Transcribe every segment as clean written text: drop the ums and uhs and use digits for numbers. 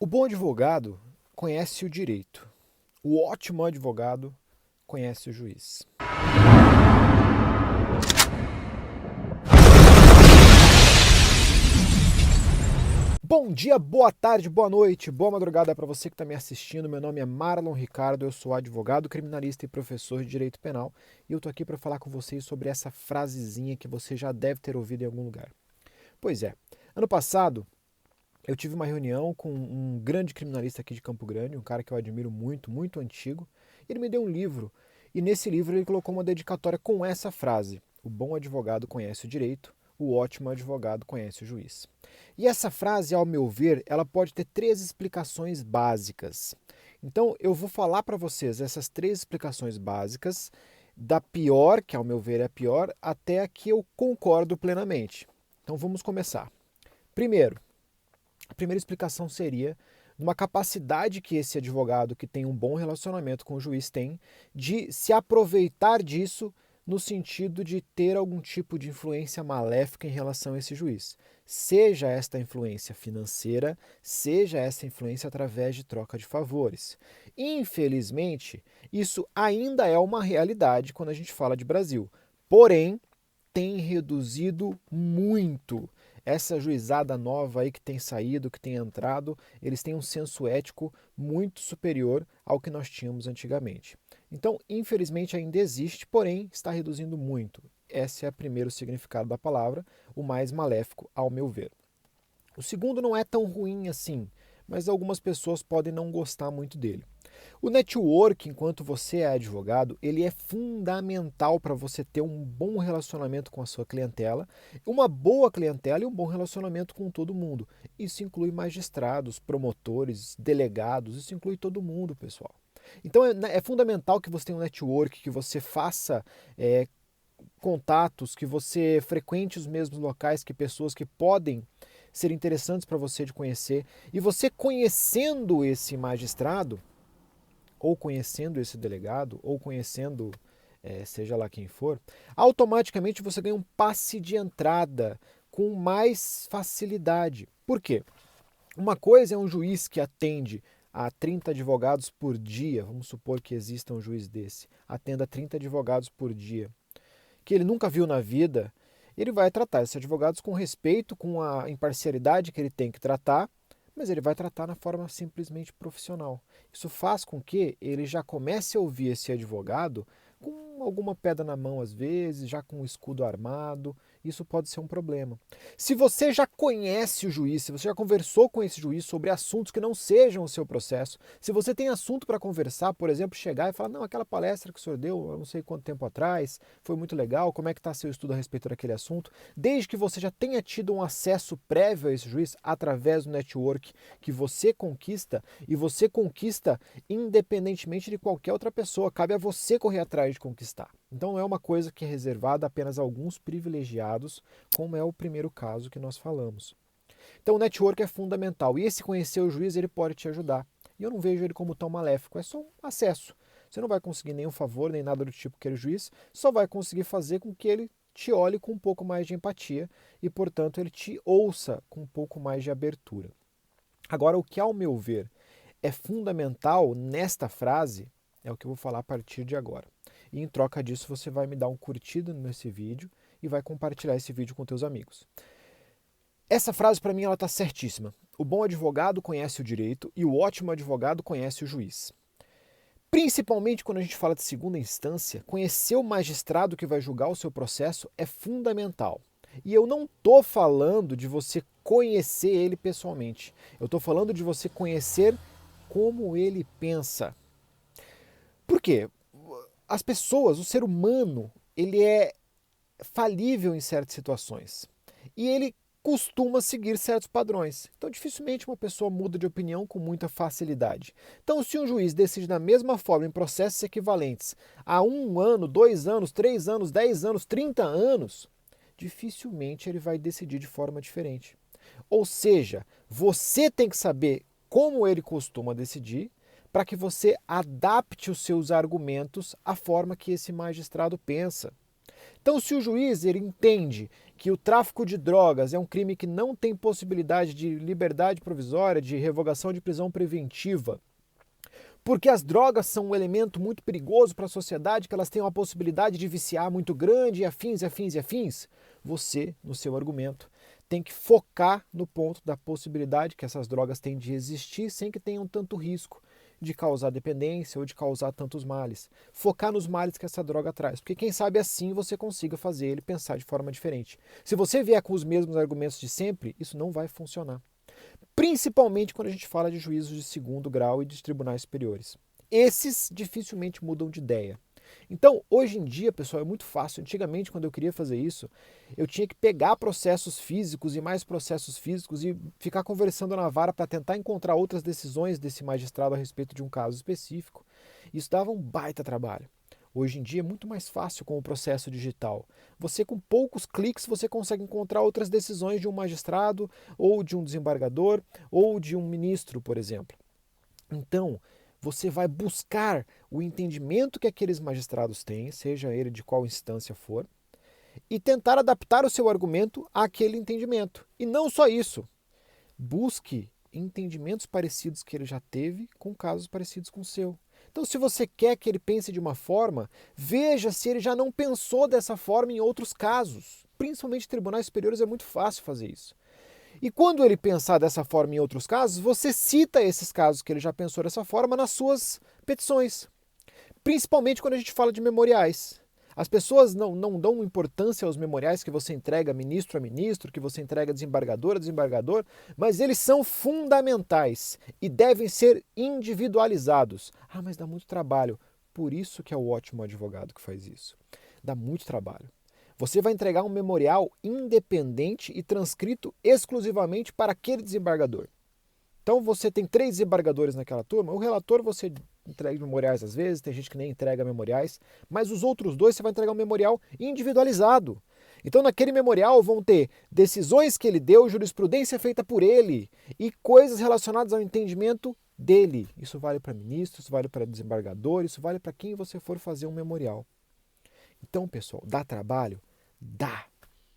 O bom advogado conhece o direito. O ótimo advogado conhece o juiz. Bom dia, boa tarde, boa noite, boa madrugada para você que está me assistindo. Meu nome é Marlon Ricardo, eu sou advogado, criminalista e professor de direito penal e eu estou aqui para falar com vocês sobre essa frasezinha que você já deve ter ouvido em algum lugar. Pois é, ano passado eu tive uma reunião com um grande criminalista aqui de Campo Grande, um cara que eu admiro muito, muito antigo. Ele me deu um livro e nesse livro ele colocou uma dedicatória com essa frase: o bom advogado conhece o direito, o ótimo advogado conhece o juiz. E essa frase, ao meu ver, ela pode ter três explicações básicas. Então eu vou falar para vocês essas três explicações básicas, da pior, que ao meu ver é a pior, até a que eu concordo plenamente. Então vamos começar. Primeiro, a primeira explicação seria uma capacidade que esse advogado que tem um bom relacionamento com o juiz tem de se aproveitar disso no sentido de ter algum tipo de influência maléfica em relação a esse juiz. Seja esta influência financeira, seja essa influência através de troca de favores. Infelizmente, isso ainda é uma realidade quando a gente fala de Brasil. Porém, tem reduzido muito. Essa juizada nova aí que tem saído, que tem entrado, eles têm um senso ético muito superior ao que nós tínhamos antigamente. Então, infelizmente ainda existe, porém está reduzindo muito. Esse é o primeiro significado da palavra, o mais maléfico, ao meu ver. O segundo não é tão ruim assim, mas algumas pessoas podem não gostar muito dele. O network, enquanto você é advogado, ele é fundamental para você ter um bom relacionamento com a sua clientela, uma boa clientela e um bom relacionamento com todo mundo. Isso inclui magistrados, promotores, delegados, isso inclui todo mundo, pessoal. Então é fundamental que você tenha um network, que você faça contatos, que você frequente os mesmos locais que pessoas que podem ser interessantes para você de conhecer. E você conhecendo esse magistrado, ou conhecendo esse delegado, ou conhecendo seja lá quem for, automaticamente você ganha um passe de entrada com mais facilidade. Por quê? Uma coisa é um juiz que atende a 30 advogados por dia, vamos supor que exista um juiz desse, atenda a 30 advogados por dia, que ele nunca viu na vida, ele vai tratar esses advogados com respeito, com a imparcialidade que ele tem que tratar, mas ele vai tratar na forma simplesmente profissional. Isso faz com que ele já comece a ouvir esse advogado com alguma pedra na mão às vezes, já com um escudo armado. Isso pode ser um problema. Se você já conhece o juiz, se você já conversou com esse juiz sobre assuntos que não sejam o seu processo, se você tem assunto para conversar, por exemplo, chegar e falar, não, aquela palestra que o senhor deu, eu não sei quanto tempo atrás, foi muito legal, como é que está seu estudo a respeito daquele assunto, desde que você já tenha tido um acesso prévio a esse juiz através do network que você conquista, e você conquista independentemente de qualquer outra pessoa, cabe a você correr atrás de conquistar. Então não é uma coisa que é reservada apenas a alguns privilegiados, como é o primeiro caso que nós falamos. Então o network é fundamental e esse conhecer o juiz ele pode te ajudar. E eu não vejo ele como tão maléfico, é só um acesso. Você não vai conseguir nenhum favor, nem nada do tipo que ele juiz, só vai conseguir fazer com que ele te olhe com um pouco mais de empatia e, portanto, ele te ouça com um pouco mais de abertura. Agora, o que, ao meu ver, é fundamental nesta frase é o que eu vou falar a partir de agora. E em troca disso, você vai me dar um curtido nesse vídeo e vai compartilhar esse vídeo com teus amigos. Essa frase, para mim, ela está certíssima. O bom advogado conhece o direito e o ótimo advogado conhece o juiz. Principalmente quando a gente fala de segunda instância, conhecer o magistrado que vai julgar o seu processo é fundamental. E eu não estou falando de você conhecer ele pessoalmente. Eu estou falando de você conhecer como ele pensa. Por quê? As pessoas, o ser humano, ele é falível em certas situações. E ele costuma seguir certos padrões. Então, dificilmente uma pessoa muda de opinião com muita facilidade. Então, se um juiz decide da mesma forma em processos equivalentes há 1 ano, 2 anos, 3 anos, 10 anos, 30 anos, dificilmente ele vai decidir de forma diferente. Ou seja, você tem que saber como ele costuma decidir para que você adapte os seus argumentos à forma que esse magistrado pensa. Então, se o juiz ele entende que o tráfico de drogas é um crime que não tem possibilidade de liberdade provisória, de revogação de prisão preventiva, porque as drogas são um elemento muito perigoso para a sociedade, que elas têm uma possibilidade de viciar muito grande, e afins, e afins, e afins, você, no seu argumento, tem que focar no ponto da possibilidade que essas drogas têm de existir sem que tenham tanto risco de causar dependência ou de causar tantos males. Focar nos males que essa droga traz, porque quem sabe assim você consiga fazer ele pensar de forma diferente. Se você vier com os mesmos argumentos de sempre, isso não vai funcionar. Principalmente quando a gente fala de juízos de segundo grau e de tribunais superiores. Esses dificilmente mudam de ideia. Então, hoje em dia, pessoal, é muito fácil. Antigamente, quando eu queria fazer isso, eu tinha que pegar processos físicos e mais processos físicos e ficar conversando na vara para tentar encontrar outras decisões desse magistrado a respeito de um caso específico. Isso dava um baita trabalho. Hoje em dia é muito mais fácil com o processo digital. Você, com poucos cliques, você consegue encontrar outras decisões de um magistrado, ou de um desembargador, ou de um ministro, por exemplo. Então, você vai buscar o entendimento que aqueles magistrados têm, seja ele de qual instância for, e tentar adaptar o seu argumento àquele entendimento. E não só isso. Busque entendimentos parecidos que ele já teve com casos parecidos com o seu. Então, se você quer que ele pense de uma forma, veja se ele já não pensou dessa forma em outros casos. Principalmente em tribunais superiores é muito fácil fazer isso. E quando ele pensar dessa forma em outros casos, você cita esses casos que ele já pensou dessa forma nas suas petições. Principalmente quando a gente fala de memoriais. As pessoas não dão importância aos memoriais que você entrega ministro a ministro, que você entrega desembargador a desembargador, mas eles são fundamentais e devem ser individualizados. Ah, mas dá muito trabalho. Por isso que é o ótimo advogado que faz isso. Dá muito trabalho. Você vai entregar um memorial independente e transcrito exclusivamente para aquele desembargador. Então você tem 3 desembargadores naquela turma, o relator você entrega memoriais às vezes, tem gente que nem entrega memoriais, mas os outros 2 você vai entregar um memorial individualizado. Então naquele memorial vão ter decisões que ele deu, jurisprudência feita por ele e coisas relacionadas ao entendimento dele. Isso vale para ministro, isso vale para desembargador, isso vale para quem você for fazer um memorial. Então, pessoal, dá trabalho? Dá,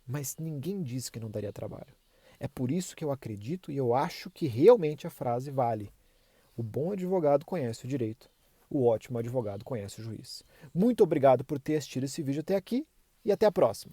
mas ninguém disse que não daria trabalho. É por isso que eu acredito e eu acho que realmente a frase vale. O bom advogado conhece o direito, o ótimo advogado conhece o juiz. Muito obrigado por ter assistido esse vídeo até aqui e até a próxima.